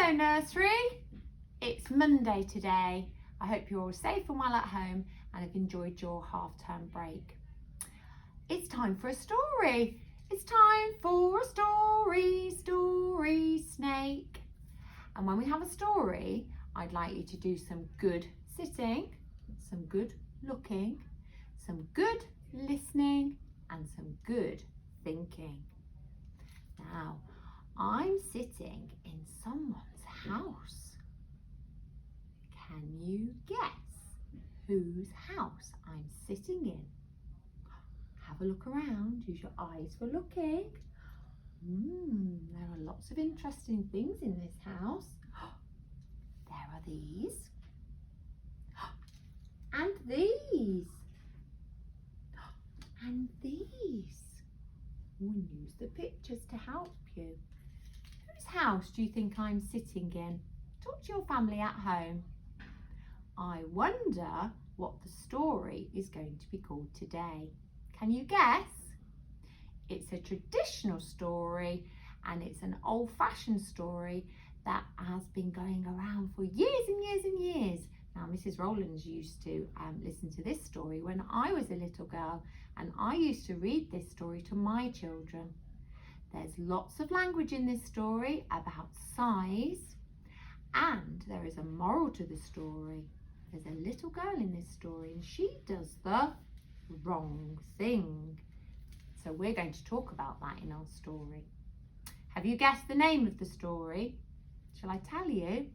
Hello nursery, it's Monday today. I hope you're all safe and well at home and have enjoyed your half-term break. It's time for a story. It's time for a story, snake. And when we have a story, I'd like you to do some good sitting, some good looking, some good listening and some good thinking. Now, I'm sitting in someone's house. Can you guess whose house I'm sitting in? Have a look around, use your eyes for looking. There are lots of interesting things in this house. There are these. And these. And these. We'll use the pictures to help you. Whose house do you think I'm sitting in? Talk to your family at home. I wonder what the story is going to be called today. Can you guess? It's a traditional story and it's an old-fashioned story that has been going around for years and years and years. Now, Mrs. Rowlands used to listen to this story when I was a little girl, and I used to read this story to my children. There's lots of language in this story about size, and there is a moral to the story. There's a little girl in this story and she does the wrong thing. So we're going to talk about that in our story. Have you guessed the name of the story? Shall I tell you?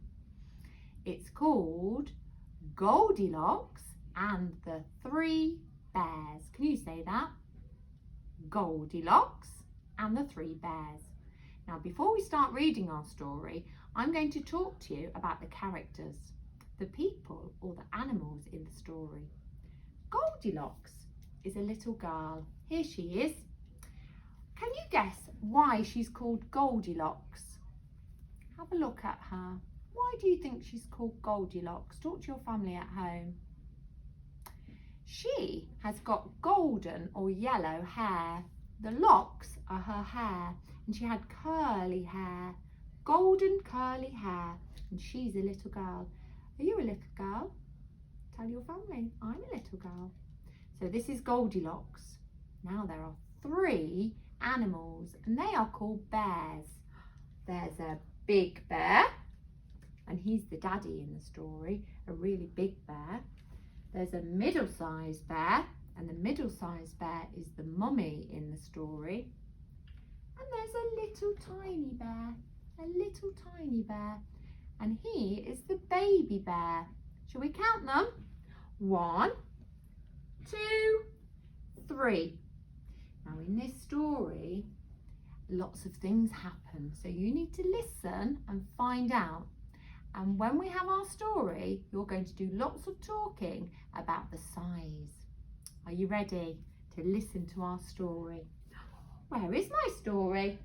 It's called Goldilocks and the Three Bears. Can you say that? Goldilocks and the Three Bears. Now, before we start reading our story, I'm going to talk to you about the characters, the people or the animals in the story. Goldilocks is a little girl. Here she is. Can you guess why she's called Goldilocks? Have a look at her. Why do you think she's called Goldilocks? Talk to your family at home. She has got golden or yellow hair. The locks are her hair, and she had curly hair, golden curly hair, and she's a little girl. Are you a little girl? Tell your family, I'm a little girl. So this is Goldilocks. Now there are three animals and they are called bears. There's a big bear, and he's the daddy in the story, a really big bear. There's a middle-sized bear, and the middle-sized bear is the mummy in the story. And there's a little tiny bear, and he is the baby bear. Shall we count them? 1, 2, 3. Now in this story, lots of things happen, so you need to listen and find out. And when we have our story, you're going to do lots of talking about the size. Are you ready to listen to our story? Where is my story?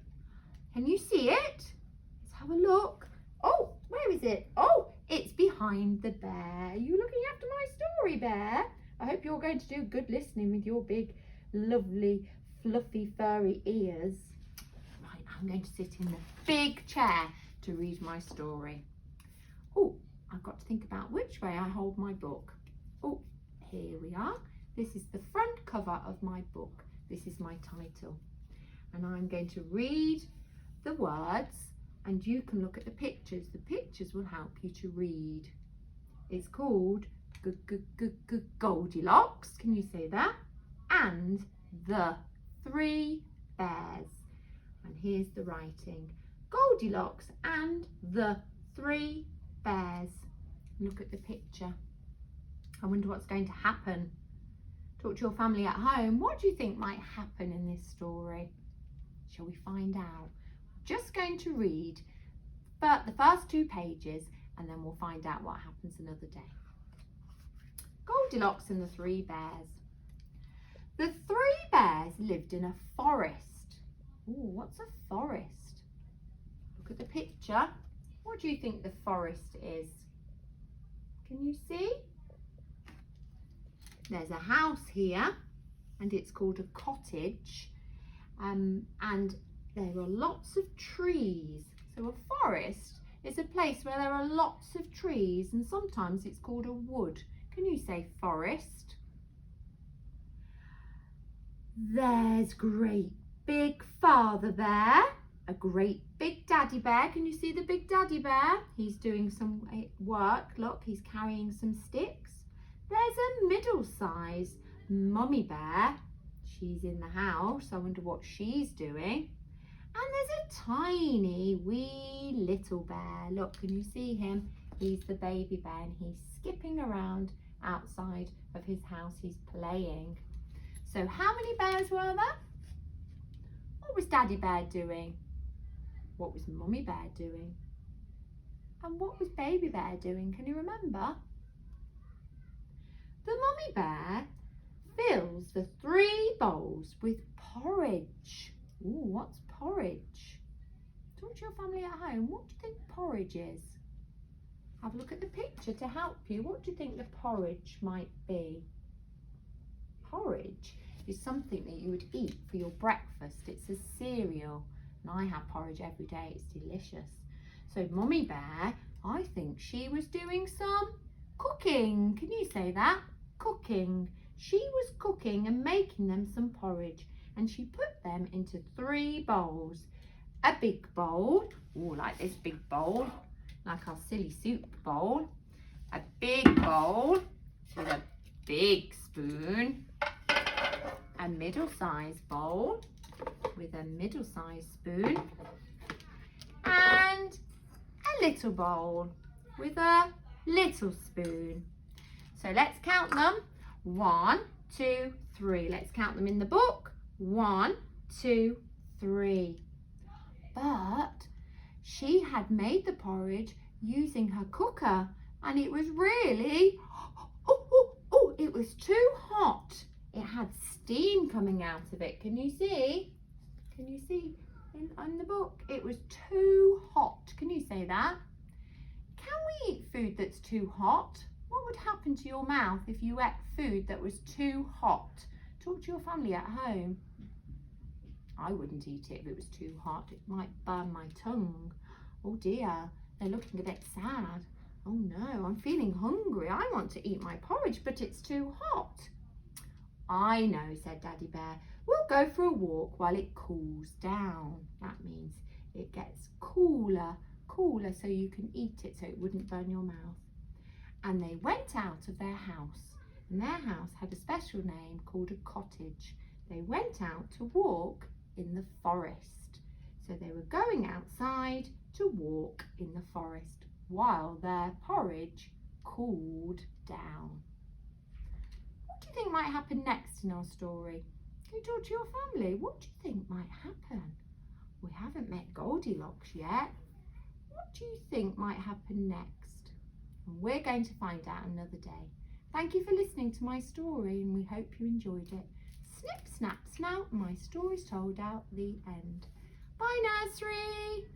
Can you see it? Let's have a look. Oh, where is it? Oh, it's behind the bear. Are you looking after my story, bear? I hope you're going to do good listening with your big, lovely, fluffy, furry ears. Right, I'm going to sit in the big chair to read my story. Oh, I've got to think about which way I hold my book. Oh, here we are. This is the front cover of my book. This is my title. And I'm going to read the words and you can look at the pictures. The pictures will help you to read. It's called Goldilocks. Can you say that? And the Three Bears. And here's the writing. Goldilocks and the Three Bears. Look at the picture. I wonder what's going to happen. Talk to your family at home. What do you think might happen in this story? Shall we find out? Just going to read the first 2 pages and then we'll find out what happens another day. Goldilocks and the Three Bears. The Three Bears lived in a forest. Oh, what's a forest? Look at the picture. What do you think the forest is? Can you see? There's a house here and it's called a cottage, and there are lots of trees. So a forest is a place where there are lots of trees, and sometimes it's called a wood. Can you say forest? There's great big Father Bear, a great big Daddy Bear. Can you see the big Daddy Bear? He's doing some work. Look, he's carrying some sticks. There's a middle-sized Mummy Bear. She's in the house. I wonder what she's doing. And there's a tiny wee little bear. Look, can you see him? He's the baby bear and he's skipping around outside of his house. He's playing. So how many bears were there? What was Daddy Bear doing? What was Mummy Bear doing? And what was Baby Bear doing? Can you remember? The Mummy Bear fills the 3 bowls with porridge. Ooh, what's porridge? Talk to your family at home. What do you think porridge is? Have a look at the picture to help you. What do you think the porridge might be? Porridge is something that you would eat for your breakfast. It's a cereal, and I have porridge every day. It's delicious. So Mummy Bear, I think she was doing some cooking. Can you say that? Cooking. She was cooking and making them some porridge, and she put them into 3 bowls. A big bowl, ooh, like this big bowl, like our silly soup bowl. A big bowl with a big spoon. A middle-sized bowl with a middle-sized spoon. And a little bowl with a little spoon. So let's count them. 1, 2, 3. Let's count them in the book. 1, 2, 3. But she had made the porridge using her cooker, and it was really, it was too hot. It had steam coming out of it. Can you see? Can you see in the book? It was too hot. Can you say that? Can we eat food that's too hot? What would happen to your mouth if you ate food that was too hot? Talk to your family at home. I wouldn't eat it if it was too hot. It might burn my tongue. Oh dear, they're looking a bit sad. Oh no, I'm feeling hungry. I want to eat my porridge, but it's too hot. I know, said Daddy Bear. We'll go for a walk while it cools down. That means it gets cooler so you can eat it, so it wouldn't burn your mouth. And they went out of their house, and their house had a special name called a cottage. They went out to walk in the forest. So they were going outside to walk in the forest while their porridge cooled down. What do you think might happen next in our story? Can you talk to your family? What do you think might happen? We haven't met Goldilocks yet. What do you think might happen next? And we're going to find out another day. Thank you for listening to my story, and we hope you enjoyed it. Snip, snap, snout, my story's told out the end. Bye, nursery.